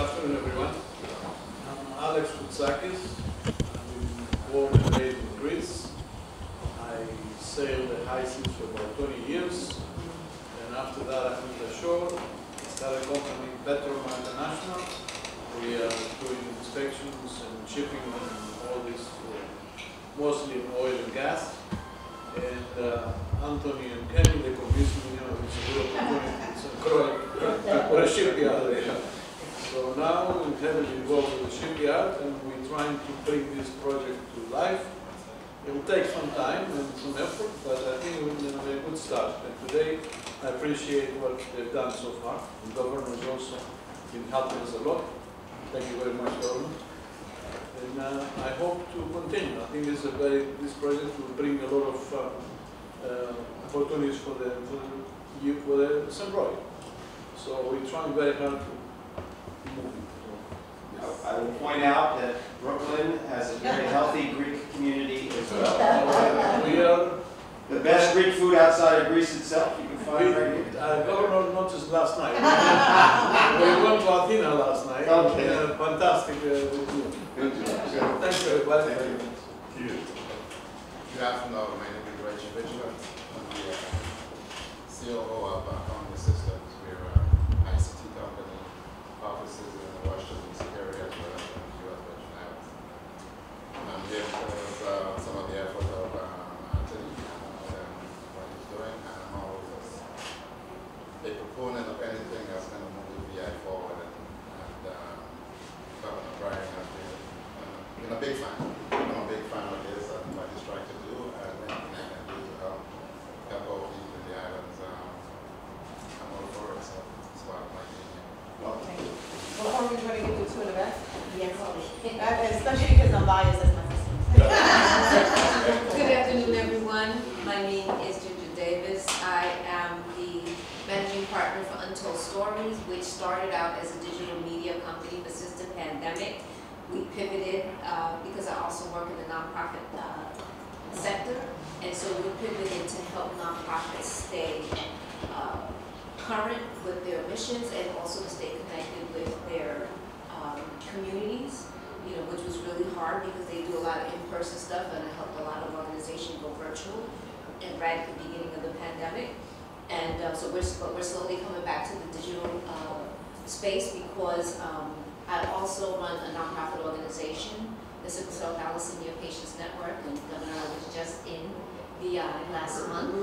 afternoon, everyone. I'm Alex Koutsakis. I'm born and raised in Greece. I sailed the high seas for about 20 years. And after that, I moved ashore. I started a company, Petroma International. We are doing inspections and shipping and all this, mostly in oil and gas. And Anthony and Kenny, they convinced me, it's a good opportunity for a shipyard there. So now we're heavily involved with the shipyard, and we're trying to bring this project to life. It will take some time and some effort, but I think we're a good start. And today, I appreciate what they've done so far. The government has also been helping us a lot. Thank you very much, government. And I hope to continue. I think this project will bring a lot of opportunities for the St. Roy. So we're trying very hard to move it. I will point out that Brooklyn has a very healthy Greek community as well. We are the best Greek food outside of Greece itself. You can find right here. Governor noticed last night. We went to Athena last night. Okay. Fantastic food. Thanks everybody. Thank you. Good afternoon. My name is Reggie Vigilant. I'm the COO of Economy Systems. We're an ICT company, offices in Washington, D.C. area, as well as in the U.S. Virgin Islands. I'm here because some of the efforts of Anthony and what he's doing, and I'm always a proponent of anything that's going to move the VI forward. And Governor Brian has been a big fan. I'm a big fan of this and what he's trying to do, and anything I can do to help all people in the islands. I'm all for it, so it's part of my being here. Well, thank you. Before we try to get the two in the back? Yes. Especially because I'm biased as my sister. Good afternoon, everyone. My name is Ginger Davis. I am the managing partner for Untold Stories, which started out as a digital media company, but since the pandemic, we pivoted because I also work in the nonprofit sector, and so we pivoted to help nonprofits stay current with their missions and also to stay connected with their communities, which was really hard because they do a lot of in-person stuff, and I helped a lot of organizations go virtual and right at the beginning of the pandemic. And so we're slowly coming back to the digital space because I also run a nonprofit organization, the Sickle Cell Thalassemia Patients Network, and Governor was just in VI last month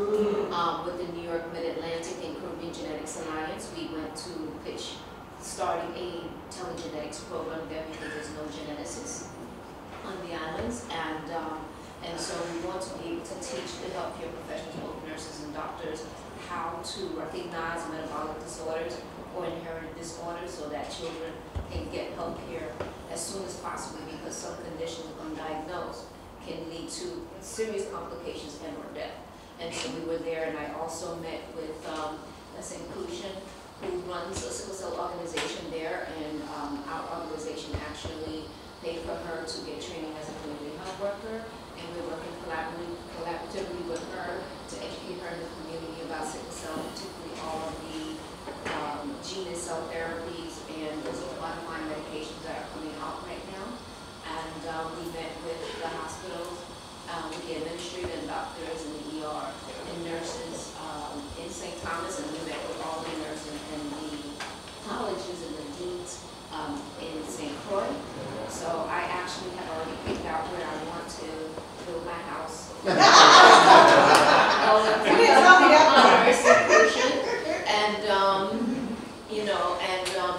with the New York Mid-Atlantic and Caribbean Genetics Alliance. We went to pitch starting a telegenetics program there because there's no geneticists on the islands, and so we want to be able to teach the healthcare professionals, both nurses and doctors, how to recognize metabolic disorders or inherited disorders so that children can get health care as soon as possible, because some conditions undiagnosed can lead to serious complications and or death. And so we were there, and I also met with Les Inclusion, who runs a sickle cell organization there, and our organization actually paid for her to get training as a community health worker, and we're working collaboratively with her to educate her in the community about sickle cell, particularly all of the gene and cell therapies and disease-modifying medications that are coming out right now. And we met with the hospitals, with the administrator and doctors in the ER and nurses in St. Thomas, and we met with all the nurses and the colleges and the deans in St. Croix. So I actually have already picked out where I want to build my house. You didn't tell me that.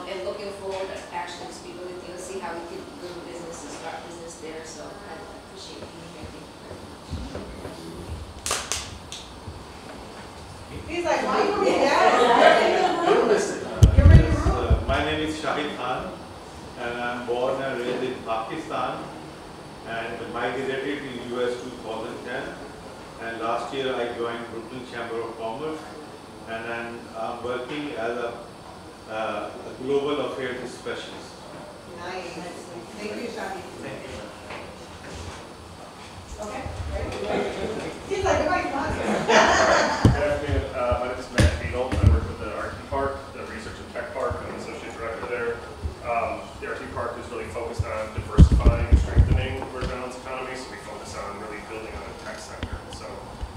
And looking forward to actually speaking with you and see how we can build a business and start business there. So I appreciate being here. Thank you very much. He's like, why you read that? You're in the room. My name is Shahid Khan, and I'm born and raised in Pakistan and migrated to US 2010. And last year I joined Brooklyn Chamber of Commerce, and I'm working as a global affairs specialist. Nice. Thank you, Shaki. Thank you. Okay, ready? He's like, am I Good afternoon. My name is Matt Beadle. I work with the R&D Park, the Research and Tech Park. I'm an associate director there. Park is really focused on diversifying and strengthening Virgin Islands economy, so we focus on really building on the tech sector. So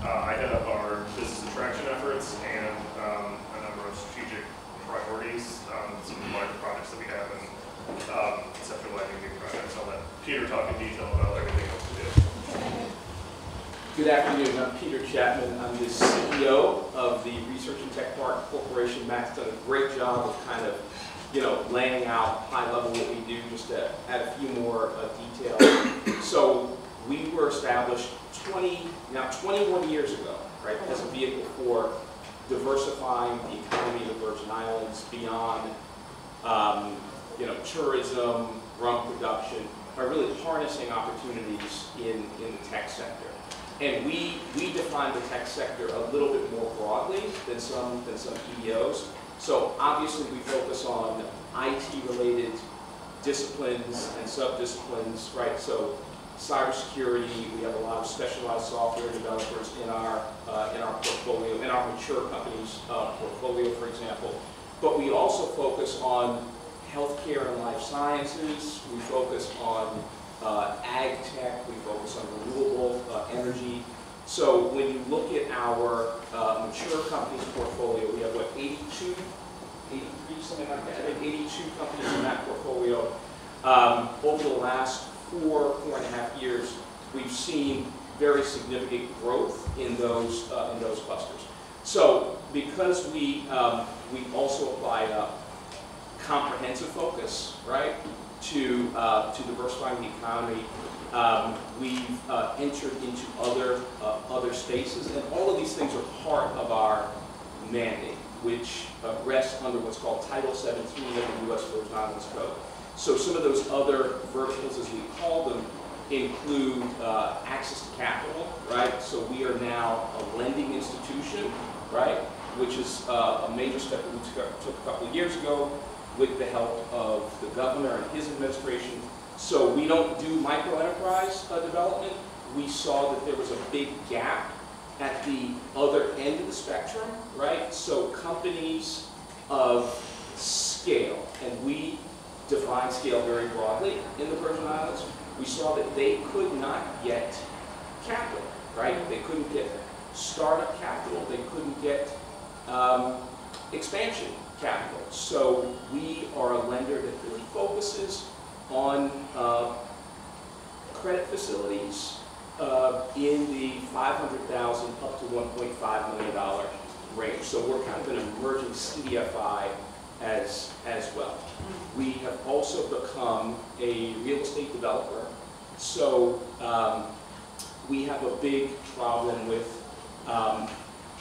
I head up our business attraction efforts and a number of strategic priorities, some of the larger projects that we have, and central lighting big projects. I'll let Peter talk in detail about everything else we do. Good afternoon, I'm Peter Chapman. I'm the CEO of the Research and Tech Park Corporation. Matt's done a great job of kind of, laying out high level what we do, just to add a few more details. So we were established 21 years ago, right, as a vehicle for diversifying the economy of the Virgin Islands beyond, tourism, rum production, by really harnessing opportunities in the tech sector. And we define the tech sector a little bit more broadly than some EDOs. So obviously we focus on IT-related disciplines and sub-disciplines, right? So cybersecurity, we have a lot of specialized software developers in our portfolio, in our mature companies' portfolio, for example. But we also focus on healthcare and life sciences. We focus on ag tech. We focus on renewable energy. So when you look at our mature companies portfolio, we have what, 82, 83, something like that, 82 companies in that portfolio. Over the last 4.5 years, we've seen very significant growth in those clusters. So because we also apply a comprehensive focus, right, to diversifying the economy, we've entered into other spaces, and all of these things are part of our mandate, which rests under what's called Title 17 of the U.S. Virgin Islands Code. So some of those other verticals, as we call them, include access to capital, right? So we are now a lending institution, right, which is a major step that we took a couple of years ago with the help of the governor and his administration. So we don't do micro-enterprise development. We saw that there was a big gap at the other end of the spectrum, right? So companies of scale, and we define scale very broadly in the Virgin Islands. We saw that they could not get capital, right? They couldn't get startup capital. They couldn't get expansion capital. So we are a lender that really focuses on credit facilities in the $500,000 up to $1.5 million range. So we're kind of an emerging CDFI as well. We have also become a real estate developer. So we have a big problem with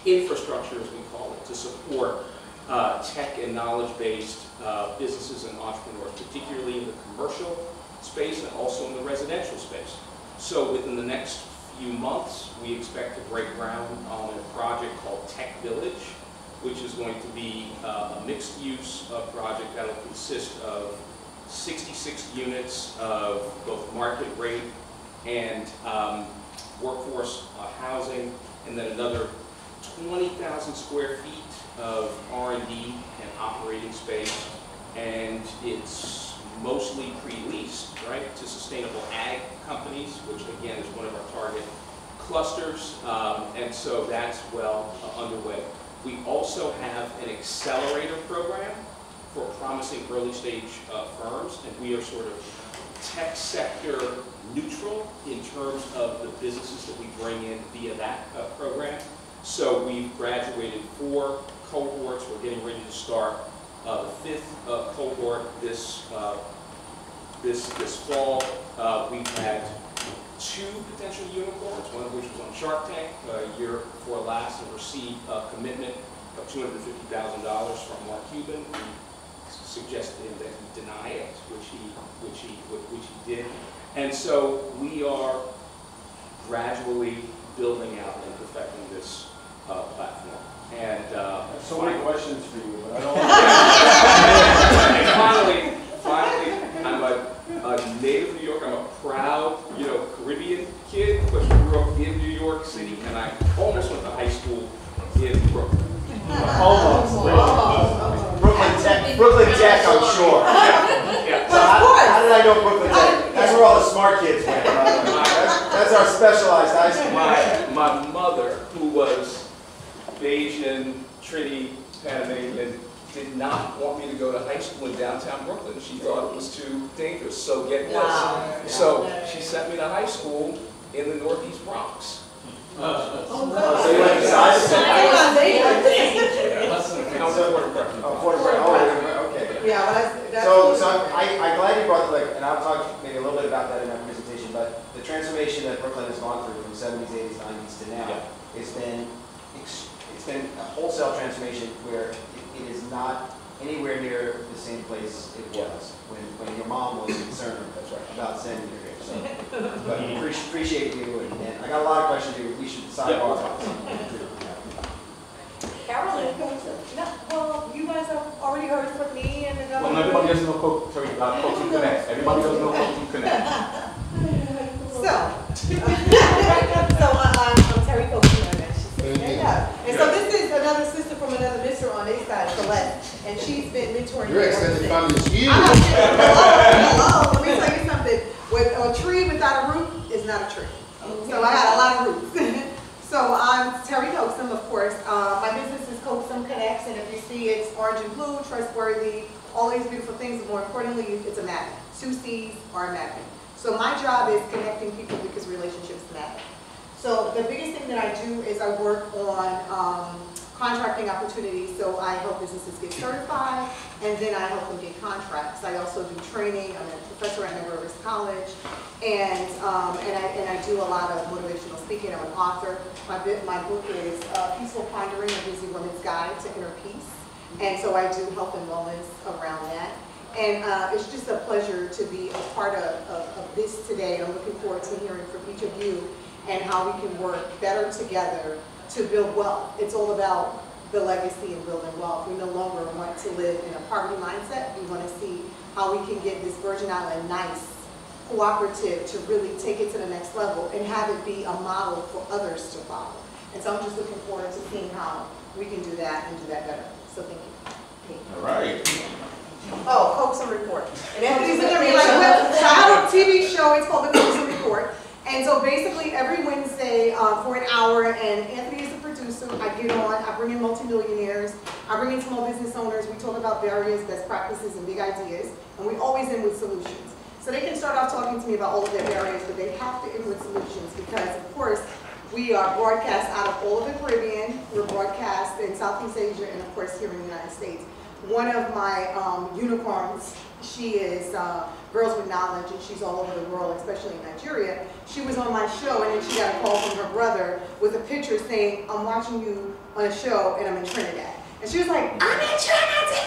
infrastructure, as we call it, to support tech and knowledge-based businesses and entrepreneurs, particularly in the commercial space and also in the residential space. So within the next few months, we expect to break ground on a project called Tech Village, which is going to be a mixed-use project that will consist of 66 units of both market rate and workforce housing, and then another 20,000 square feet of R&D and operating space, and it's mostly pre-leased, right, to sustainable ag companies, which again is one of our target clusters, and so that's well underway. We also have an accelerator program for promising early stage firms, and we are sort of tech sector neutral in terms of the businesses that we bring in via that program. So we've graduated 4 cohorts. We're getting ready to start the 5th cohort this fall. We've had 2 potential unicorns, one of which was on Shark Tank a year before last, and received a commitment of $250,000 from Mark Cuban. We suggested to him that he deny it, which he did. And so we are gradually building out and perfecting this platform. And so many questions for you, but I don't. Finally, I'm a native New York. I'm a proud, Caribbean kid, but grew up in New York City, and I almost went to high school in Brooklyn. Almost. Brooklyn Tech, I'm sure. Yeah. So did not want me to go to high school in downtown Brooklyn. She thought it was too dangerous. So get this. Wow. So she sent me to high school in the Northeast Bronx. So you went to size? Okay. Yeah, well, that's. So I'm glad you brought and I'll talk maybe a little bit about that in my presentation, but the transformation that Brooklyn has gone through from 70s, 80s, 90s to now, it's been a wholesale transformation where it is not anywhere near the same place it was when your mom was concerned about sending you here. So, but appreciate you, and I got a lot of questions here. We should sidebar about something. Carolyn. No, well, you guys have already heard from me and the governor. Well, everybody doesn't know Coaching Connect. Everybody doesn't know Coaching Connect. I'm Terry Coaching Connect. And so this is another sister from another mister on this side, Celeste, and she's been mentoring. Your extended family is huge. Hello, let me tell you something. A tree without a root is not a tree. So I got a lot of roots. So I'm Terry Coxum, of course. My business is Coxum Connects, and if you see it's orange and blue, trustworthy, all these beautiful things, but more importantly, it's a magnet. 2 C's are a magnet. So my job is connecting people because relationships matter. So the biggest thing that I do is I work on contracting opportunities. So I help businesses get certified, and then I help them get contracts. I also do training. I'm a professor at Medgar Evers College, and I do a lot of motivational speaking. I'm an author. My book is Peaceful Pondering: A Busy Woman's Guide to Inner Peace, and so I do health and wellness around that. And it's just a pleasure to be a part of this today. I'm looking forward to hearing from each of you and how we can work better together to build wealth. It's all about the legacy and building wealth. We no longer want to live in a poverty mindset. We want to see how we can get this Virgin Island nice, cooperative, to really take it to the next level and have it be a model for others to follow. And so I'm just looking forward to seeing how we can do that and do that better. So thank you. All right. Oh, Coxum Report. And Anthony's in there, like, so I have a TV show, it's called The Coxum Report. And so basically every Wednesday for an hour, and Anthony is the producer, I get on, I bring in multimillionaires, I bring in small business owners, we talk about various best practices and big ideas, and we always end with solutions. So they can start off talking to me about all of their barriers, but they have to end with solutions because, of course, we are broadcast out of all of the Caribbean, we're broadcast in Southeast Asia, and of course here in the United States. One of my unicorns, she is Girls with Knowledge, and she's all over the world, especially in Nigeria. She was on my show, and then she got a call from her brother with a picture saying, I'm watching you on a show, and I'm in Trinidad. And she was like, I'm in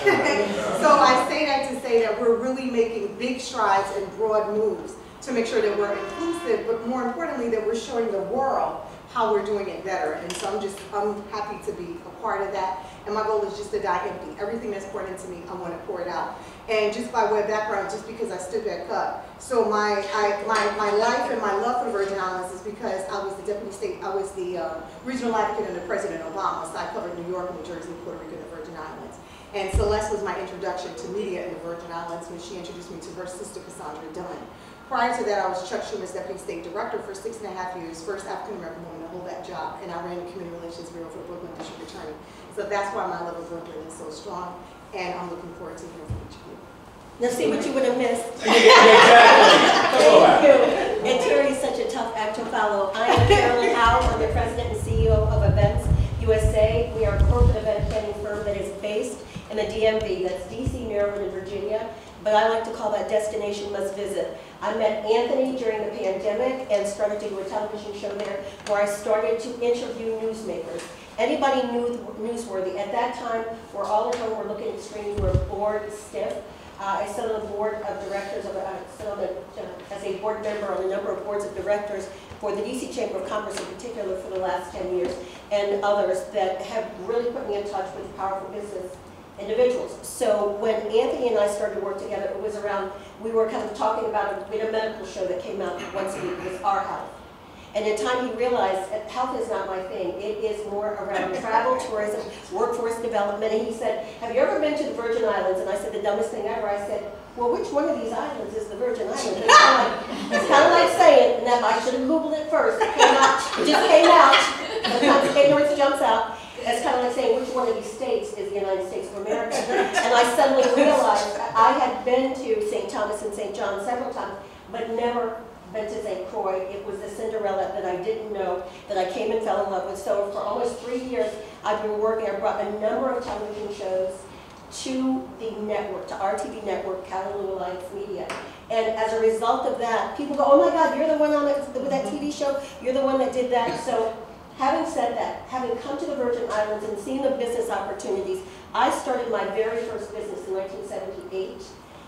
Trinidad! So I say that to say that we're really making big strides and broad moves to make sure that we're inclusive, but more importantly, that we're showing the world how we're doing it better. And so I'm happy to be a part of that. And my goal is just to die empty. Everything that's poured into me, I want to pour it out. And just by way of background, just because I stood back up. So my life and my love for the Virgin Islands is because I was the regional advocate under President Obama. So I covered New York, New Jersey, Puerto Rico, and the Virgin Islands. And Celeste was my introduction to media in the Virgin Islands when she introduced me to her sister, Cassandra Dunn. Prior to that, I was Chuck Schumer's Deputy State Director for 6.5 years, first African-American woman to hold that job, and I ran the Community Relations Bureau for the Brooklyn District Attorney. So that's why my love of Brooklyn is so strong, and I'm looking forward to hearing from each of you. Now see what you would have missed. Exactly. Thank you. And Terry is such a tough act to follow. I am Carolyn Howe. I'm the President and CEO of Events USA. We are a corporate event planning firm that is based in the DMV, that's DC, Maryland, and Virginia. But I like to call that destination must visit. I met Anthony during the pandemic and started to do a television show there where I started to interview newsmakers. Anybody newsworthy. At that time, we're all at home, we're looking at screens, we're bored, stiff. I sit on the board of directors, as a board member on a number of boards of directors for the DC Chamber of Commerce in particular for the last 10 years, and others that have really put me in touch with powerful business individuals. So when Anthony and I started to work together, it was around, we were kind of talking about we had a medical show that came out once a week with Our Health. And in time he realized that health is not my thing. It is more around travel, tourism, workforce development. And he said, have you ever been to the Virgin Islands? And I said, the dumbest thing ever. I said, well, which one of these islands is the Virgin Islands? It's kind of like saying, and that I should have Googled it first. It came out, it just came out. Sometimes ignorance jumps out. it's kind of like saying which one of these states is the United States of America. And I suddenly realized I had been to St. Thomas and St. John several times, but never been to St. Croix. It was the Cinderella that I didn't know, that I came and fell in love with. So for almost 3 years, I've been working. I brought a number of television shows to the network, to our TV network, Kalamazoo Alliance Media. And as a result of that, people go, oh my God, you're the one on with that TV show, you're the one that did that. So having said that, having come to the Virgin Islands and seen the business opportunities, I started my very first business in 1978.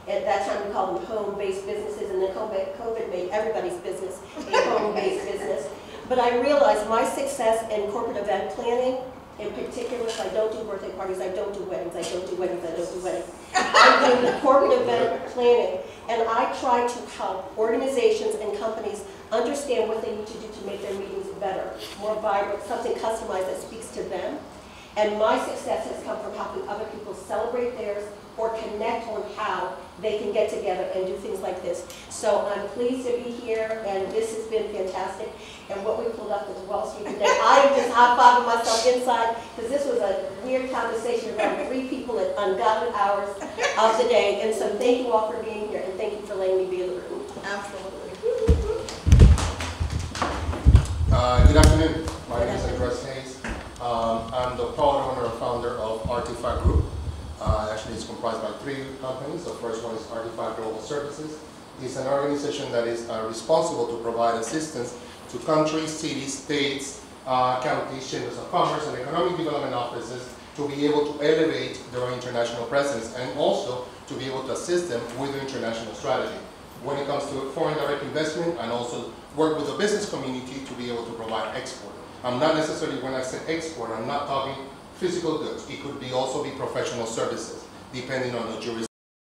At that time, we called them home-based businesses, and then COVID made everybody's business a home-based business. But I realized my success in corporate event planning, in particular, I don't do birthday parties, I don't do weddings, I don't do weddings, I don't do weddings. I do the corporate event planning, and I try to help organizations and companies understand what they need to do to make their meetings better, more vibrant, something customized that speaks to them. And my success has come from helping other people celebrate theirs or connect on how they can get together and do things like this. So I'm pleased to be here, and this has been fantastic. And what we pulled up with Wall Street today, I just high-fiving myself inside, because this was a weird conversation around 3 people at ungodly hours of the day. And so thank you all for being here, and thank you for letting me be in the room. Absolutely. Good afternoon. My name is Andres Hayes. I'm the proud owner and founder of Artifact Group. Actually, it's comprised by 3 companies. The first one is Artifact Global Services. It's an organization that is responsible to provide assistance to countries, cities, states, counties, chambers of commerce, and economic development offices to be able to elevate their international presence and also to be able to assist them with their international strategy. When it comes to foreign direct investment, and also work with the business community to be able to provide export. I'm not necessarily, when I say export, I'm not talking physical goods. It could be also be professional services, depending on the jurisdiction.